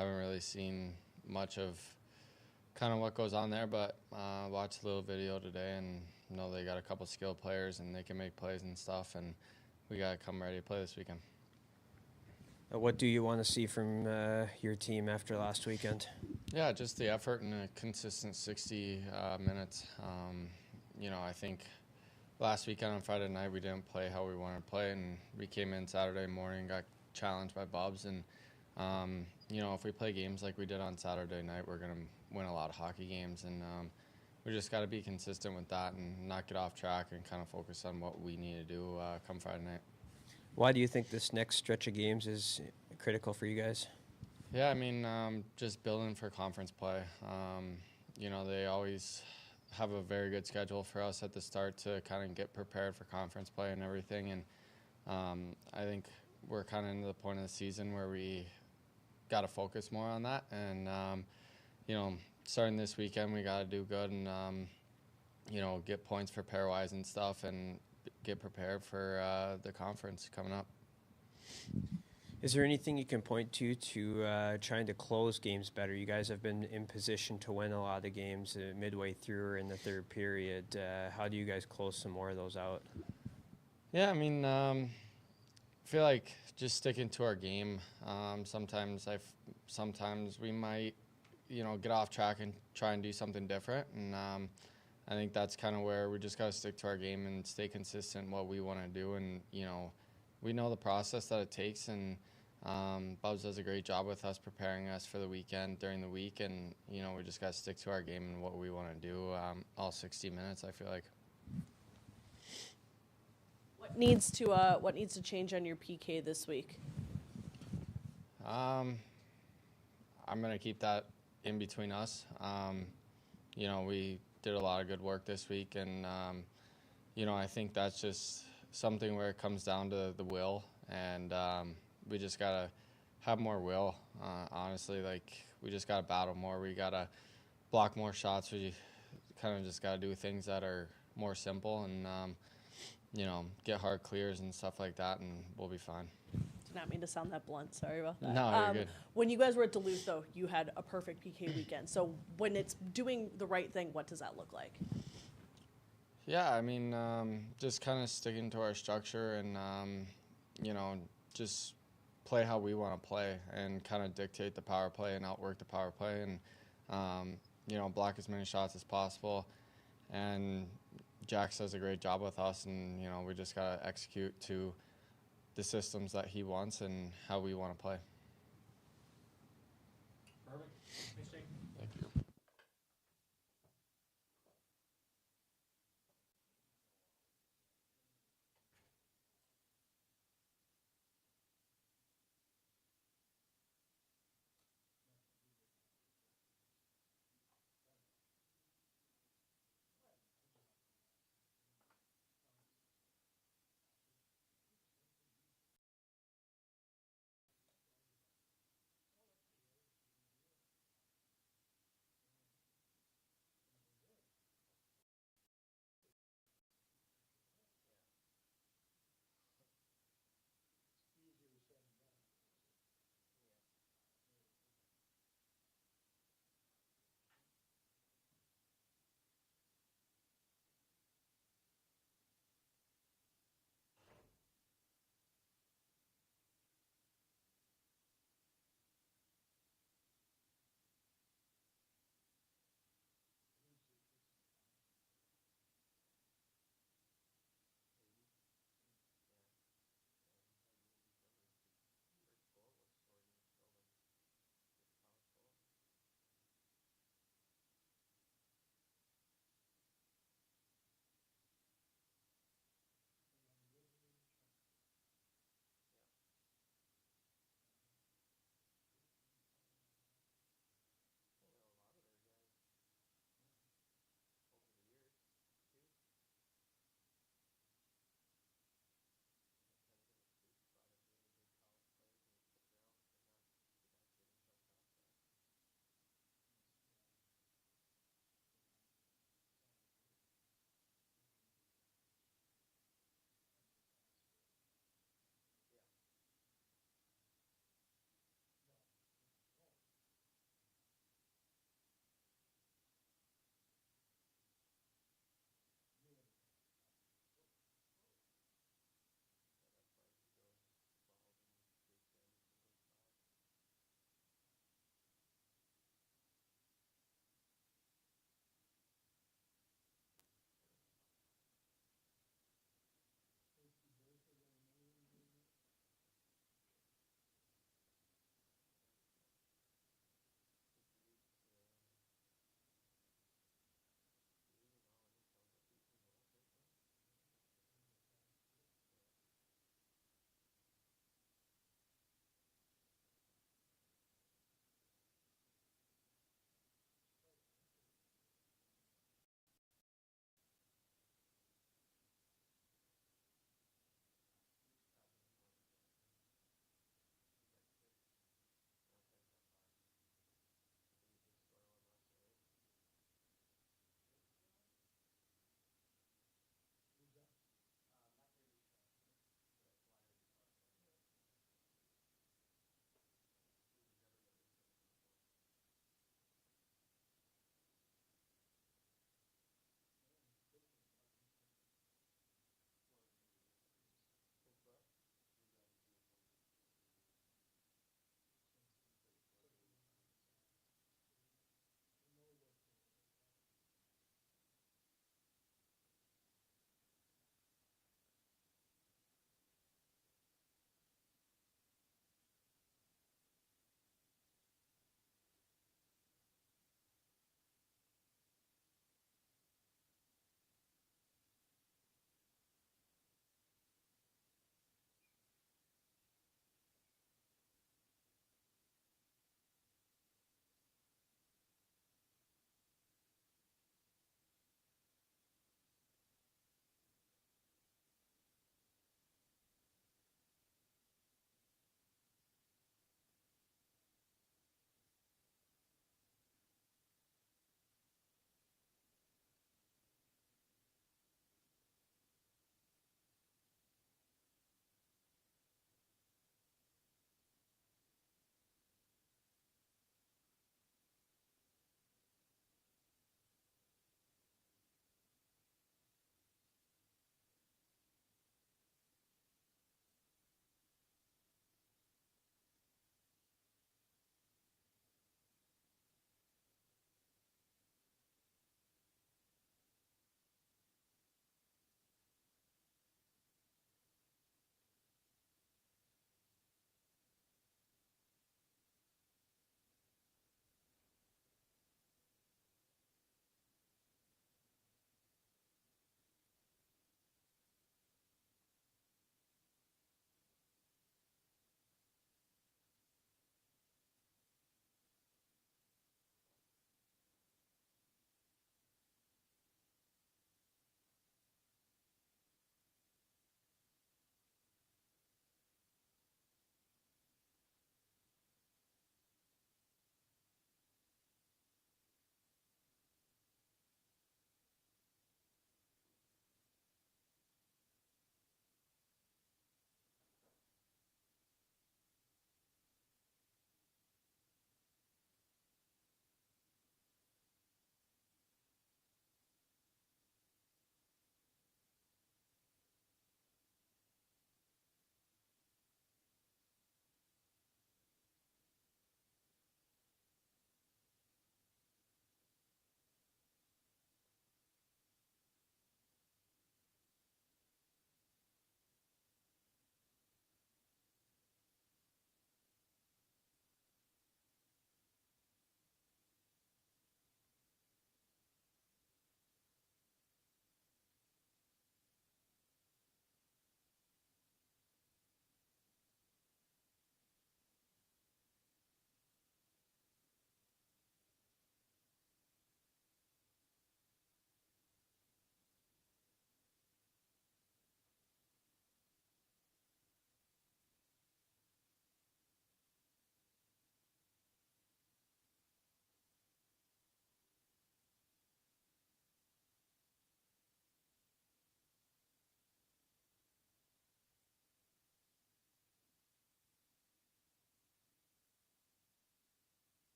haven't really seen much of kind of what goes on there, but watched a little video today and know they got a couple skilled players and they can make plays and stuff, and we got to come ready to play this weekend. What do you want to see from your team after last weekend? Yeah, just the effort and a consistent 60 minutes. I think last weekend on Friday night we didn't play how we wanted to play, and we came in Saturday morning, got challenged by Bubs, and if we play games like we did on Saturday night, we're going to win a lot of hockey games, and we just got to be consistent with that and not get off track and kind of focus on what we need to do come Friday night. Why do you think this next stretch of games is critical for you guys? Yeah, just building for conference play. They always have a very good schedule for us at the start to kind of get prepared for conference play and everything. And I think we're kind of into the point of the season where we got to focus more on that. And, starting this weekend, we got to do good and, get points for pairwise and stuff and get prepared for the conference coming up. Is there anything you can point to trying to close games better? You guys have been in position to win a lot of games midway through or in the third period. How do you guys close some more of those out? Yeah, I feel like just sticking to our game. Sometimes we might, get off track and try and do something different. And I think that's kind of where we just got to stick to our game and stay consistent in what we want to do. And, we know the process that it takes, and Bubs does a great job with us preparing us for the weekend during the week, and we just got to stick to our game and what we want to do all 60 minutes, I feel like. What needs to change on your PK this week? I'm going to keep that in between us. We did a lot of good work this week, and I think that's just something where it comes down to the will, and we just got to have more will, honestly. We just got to battle more. We got to block more shots. We kind of just got to do things that are more simple and, get hard clears and stuff like that, and we'll be fine. Did not mean to sound that blunt. Sorry about that. No, you're good. When you guys were at Duluth, though, you had a perfect PK weekend. So when it's doing the right thing, what does that look like? Yeah, just kind of sticking to our structure and, just play how we want to play and kind of dictate the power play and outwork the power play and, block as many shots as possible. And Jack does a great job with us, and, we just got to execute to the systems that he wants and how we want to play. Perfect. Thanks, Jake. Thank you.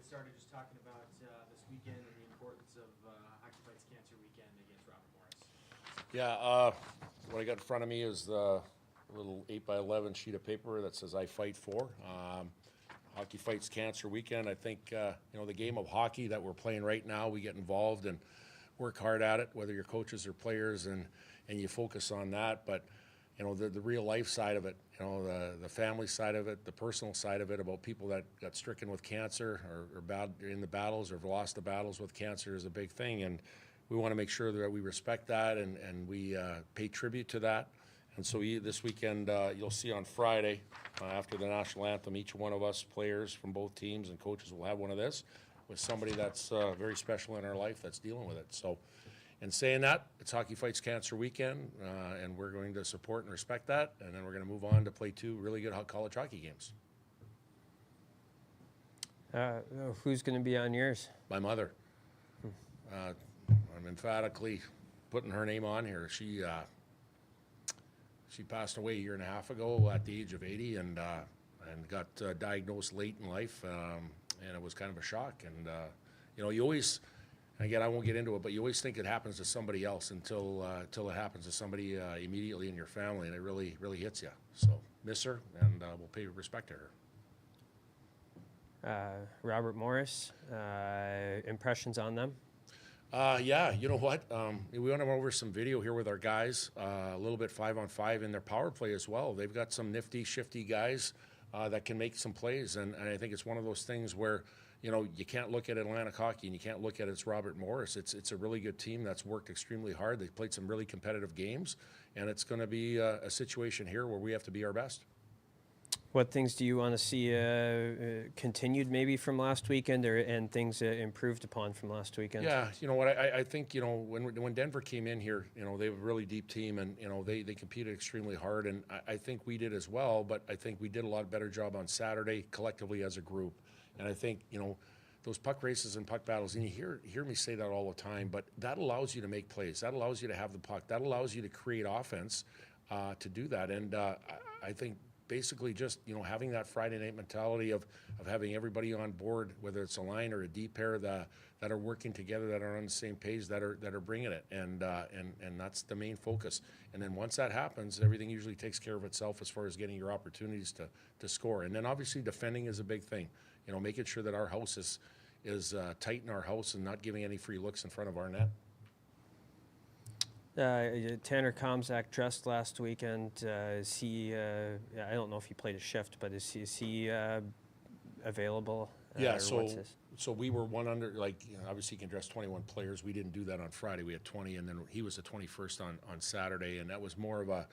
get started just talking about this weekend and the importance of Hockey Fights Cancer Weekend against Robert Morris. Yeah, what I got in front of me is the little 8x11 sheet of paper that says I Fight For. Hockey Fights Cancer Weekend. I think, the game of hockey that we're playing right now, we get involved and work hard at it, whether you're coaches or players, and you focus on that. But, the real life side of it, the family side of it, the personal side of it, about people that got stricken with cancer or in the battles or have lost the battles with cancer is a big thing. And we want to make sure that we respect that and we pay tribute to that. And so this weekend, you'll see on Friday, after the national anthem, each one of us, players from both teams and coaches, will have one of this with somebody that's very special in our life that's dealing with it. So, in saying that, it's Hockey Fights Cancer Weekend, and we're going to support and respect that, and then we're going to move on to play 2 really good college hockey games. Who's going to be on yours? My mother. I'm emphatically putting her name on here. She passed away a year and a half ago at the age of 80 and got diagnosed late in life, and it was kind of a shock. And, you always, again, I won't get into it, but you always think it happens to somebody else until it happens to somebody immediately in your family, and it really, really hits you. So miss her, and we'll pay respect to her. Robert Morris, impressions on them? Yeah, you know what? We went over some video here with our guys, a little bit 5-on-5 in their power play as well. They've got some nifty, shifty guys that can make some plays, and I think it's one of those things where, you can't look at Atlantic hockey and you can't look at it's Robert Morris. It's a really good team that's worked extremely hard. They've played some really competitive games, and it's going to be a situation here where we have to be our best. What things do you want to see continued maybe from last weekend and things improved upon from last weekend? Yeah, you know what, I think, when Denver came in here, they have a really deep team, and, they competed extremely hard, and I think we did as well, but I think we did a lot better job on Saturday collectively as a group. And I think, those puck races and puck battles, and you hear me say that all the time, but that allows you to make plays. That allows you to have the puck. That allows you to create offense to do that. And I think basically just, having that Friday night mentality of having everybody on board, whether it's a line or a D pair that are working together, that are on the same page, that are bringing it. And that's the main focus. And then once that happens, everything usually takes care of itself as far as getting your opportunities to score. And then obviously defending is a big thing. Making sure that our house is tight in our house and not giving any free looks in front of our net. Tanner Komzak dressed last weekend. Is he? I don't know if he played a shift, but is he available? Yeah. So we were one under. Obviously, he can dress 21 players. We didn't do that on Friday. We had 20, and then he was the 21st on Saturday, and that was more of a,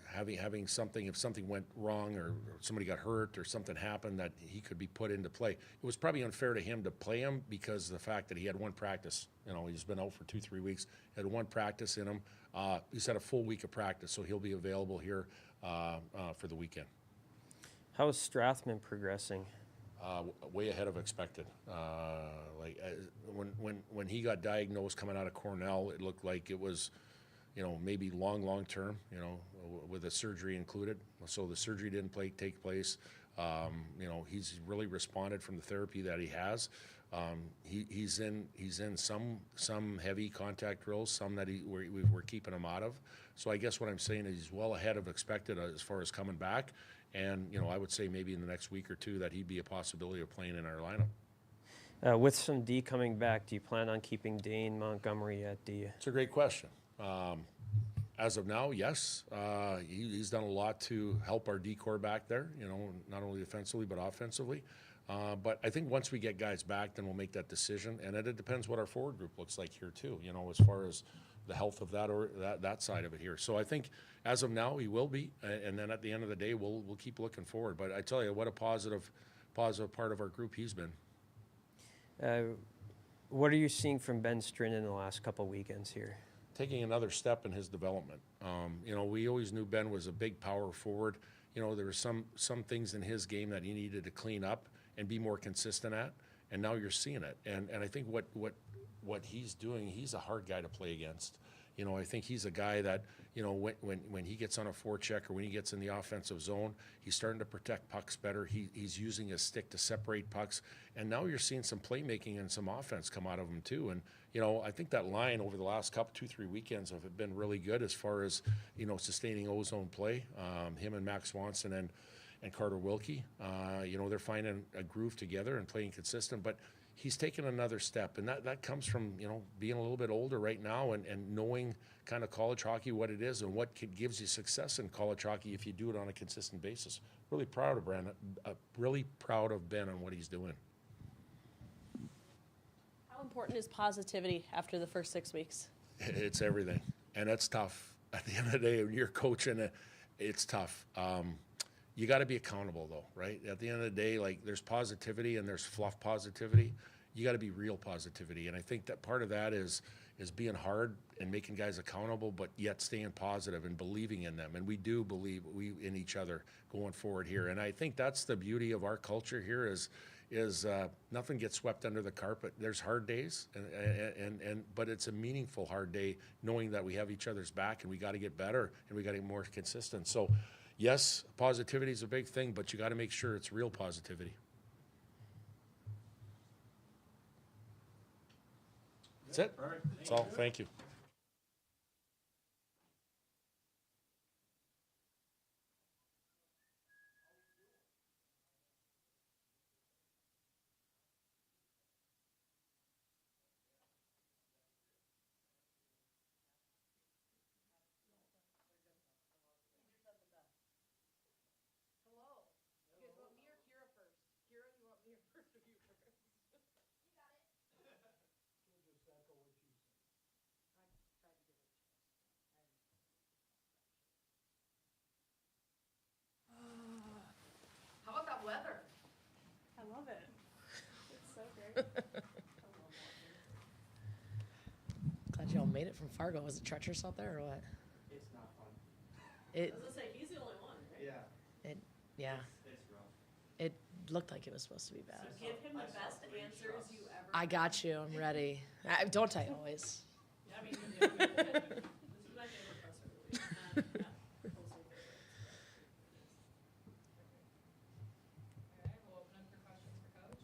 having something, if something went wrong or somebody got hurt or something happened, that he could be put into play. It was probably unfair to him to play him because of the fact that he had one practice. He's been out for 2-3 weeks, had one practice in him. He's had a full week of practice, so he'll be available here for the weekend. How is Strathman progressing? Way ahead of expected. When he got diagnosed coming out of Cornell, it looked like it was, maybe long term, with the surgery included. So the surgery didn't take place. He's really responded from the therapy that he has. He's in some heavy contact drills, some that we're keeping him out of. So I guess what I'm saying is he's well ahead of expected as far as coming back. And, I would say maybe in the next week or two that he'd be a possibility of playing in our lineup. With some D coming back, do you plan on keeping Dane Montgomery at D? It's a great question. As of now, yes. He's done a lot to help our D-core back there, not only defensively but offensively. But I think once we get guys back, then we'll make that decision. And it depends what our forward group looks like here too, as far as the health of that or that side of it here. So I think as of now, he will be. And then at the end of the day, we'll keep looking forward. But I tell you, what a positive part of our group he's been. What are you seeing from Ben Strin in the last couple weekends here? Taking another step in his development. We always knew Ben was a big power forward. There were some things in his game that he needed to clean up and be more consistent at, and now you're seeing it. And I think what he's doing, he's a hard guy to play against. I think he's a guy that, when he gets on a forecheck or when he gets in the offensive zone, he's starting to protect pucks better. He's using his stick to separate pucks. And now you're seeing some playmaking and some offense come out of him too. And, I think that line over the last 2-3 weekends have been really good as far as, sustaining ozone play. Him and Max Swanson and Carter Wilkie, they're finding a groove together and playing consistent. But he's taken another step, and that comes from, being a little bit older right now and knowing kind of college hockey, what it is and what gives you success in college hockey if you do it on a consistent basis. Really proud of Brandon, really proud of Ben on what he's doing. How important is positivity after the first 6 weeks? It's everything, and it's tough. At the end of the day, when you're coaching, it's tough. You got to be accountable, though, right? At the end of the day, like, there's positivity and there's fluff positivity. You got to be real positivity, and I think that part of that is being hard and making guys accountable, but yet staying positive and believing in them. And we do believe in each other going forward here. And I think that's the beauty of our culture here is nothing gets swept under the carpet. There's hard days, but it's a meaningful hard day knowing that we have each other's back and we got to get better and we got to get more consistent. So, yes, positivity is a big thing, but you got to make sure it's real positivity. That's it. Perfect. That's all. Thank you. How about that weather? I love it. It's so great. Glad y'all made it from Fargo. Was it treacherous out there or what? It's not fun. It, I was gonna say, he's the only one, right? Yeah. yeah, It's rough. it looked like it was supposed to be bad. Give him the best answers you ever. I got you. I'm ready. Don't I always? Yeah, I mean, this is my favorite presser release. Yeah, totally favorite. All right, we'll open up for questions for Coach.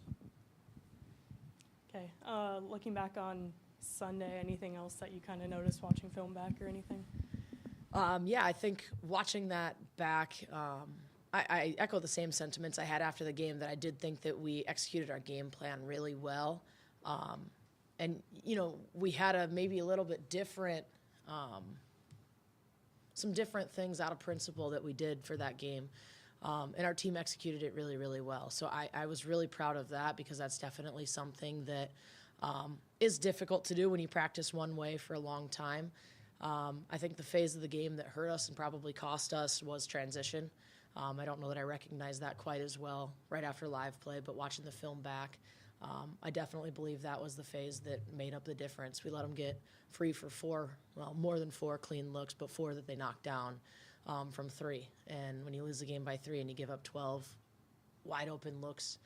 Okay, looking back on Sunday, anything else that you kind of noticed watching film back or anything? Yeah, I think watching that back, I echo the same sentiments I had after the game, that I did think that we executed our game plan really well. And, we had maybe a little bit different, some different things out of principle that we did for that game. And our team executed it really, really well. So I was really proud of that, because that's definitely something that is difficult to do when you practice one way for a long time. I think the phase of the game that hurt us and probably cost us was transition. I don't know that I recognized that quite as well right after live play, but watching the film back, I definitely believe that was the phase that made up the difference. We let them get free for more than 4 clean looks, but 4 that they knocked down from 3. And when you lose the game by 3 and you give up 12 wide open looks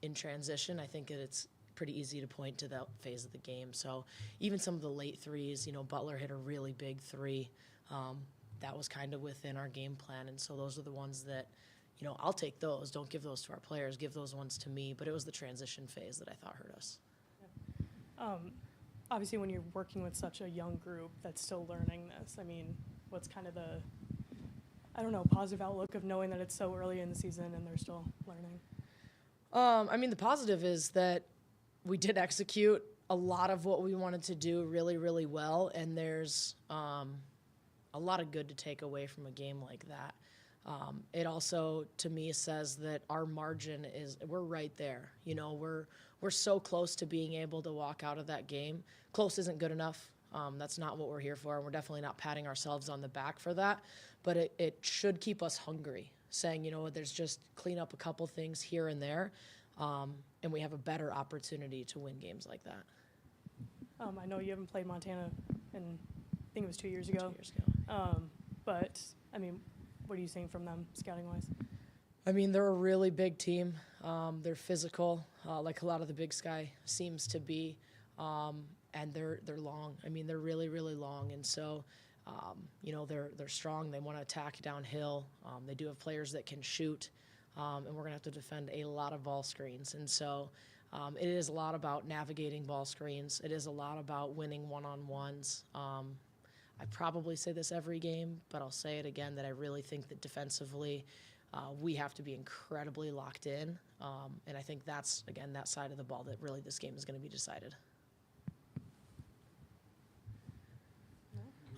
in transition, I think it's pretty easy to point to that phase of the game. So even some of the late threes, Butler hit a really big 3. That was kind of within our game plan. And so those are the ones that, I'll take those. Don't give those to our players. Give those ones to me. But it was the transition phase that I thought hurt us. Obviously, when you're working with such a young group that's still learning this, I mean, what's kind of the, positive outlook of knowing that it's so early in the season and they're still learning? The positive is that we did execute a lot of what we wanted to do really, really well, and there's a lot of good to take away from a game like that. It also, to me, says that our margin we're right there. We're so close to being able to walk out of that game. Close isn't good enough. That's not what we're here for, and we're definitely not patting ourselves on the back for that. But it should keep us hungry, saying, there's just clean up a couple things here and there, and we have a better opportunity to win games like that. I know you haven't played Montana in, I think it was 2 years ago. 2 years ago. But, what are you seeing from them, scouting-wise? They're a really big team. They're physical, like a lot of the Big Sky seems to be. and they're long. I mean, they're really, really long. And so, you know, they're strong. They want to attack downhill. They do have players that can shoot, and we're going to have to defend a lot of ball screens. And so it is a lot about navigating ball screens. It is a lot about winning one-on-ones. I probably say this every game, but I'll say it again, that I really think that defensively we have to be incredibly locked in. And I think that's, again, that side of the ball that really this game is going to be decided.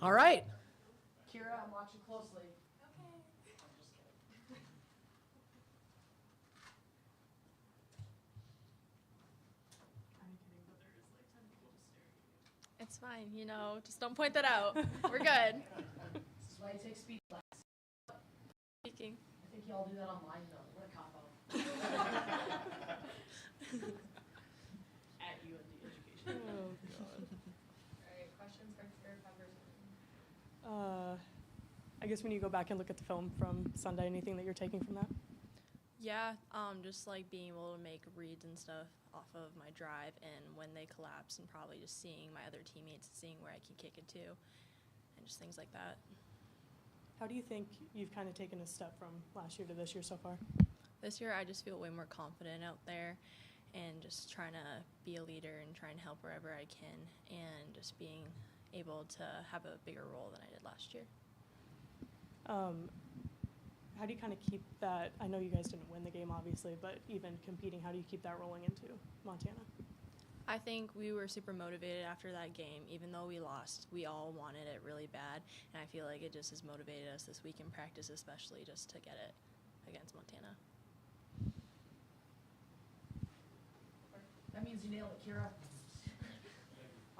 All right. Kira, I'm watching closely. Okay. I'm just kidding. It's fine, you know, just don't point that out. We're good. This is why you take speed class. Speaking. I think y'all do that online though. What a cop out. At UND Education. Oh, God. All right, questions for Eric Pepperson? I guess when you go back and look at the film from Sunday, anything that you're taking from that? Yeah, just like being able to make reads and stuff off of my drive and when they collapse, and probably just seeing my other teammates and seeing where I can kick it to and just things like that. How do you think you've kind of taken a step from last year to this year so far? This year I just feel way more confident out there and just trying to be a leader and trying to help wherever I can and just being able to have a bigger role than I did last year. How do you kind of keep that? I know you guys didn't win the game, obviously, but even competing, how do you keep that rolling into Montana? I think we were super motivated after that game. Even though we lost, we all wanted it really bad, and I feel like it just has motivated us this week in practice, especially just to get it against Montana. That means you nailed it, Kira.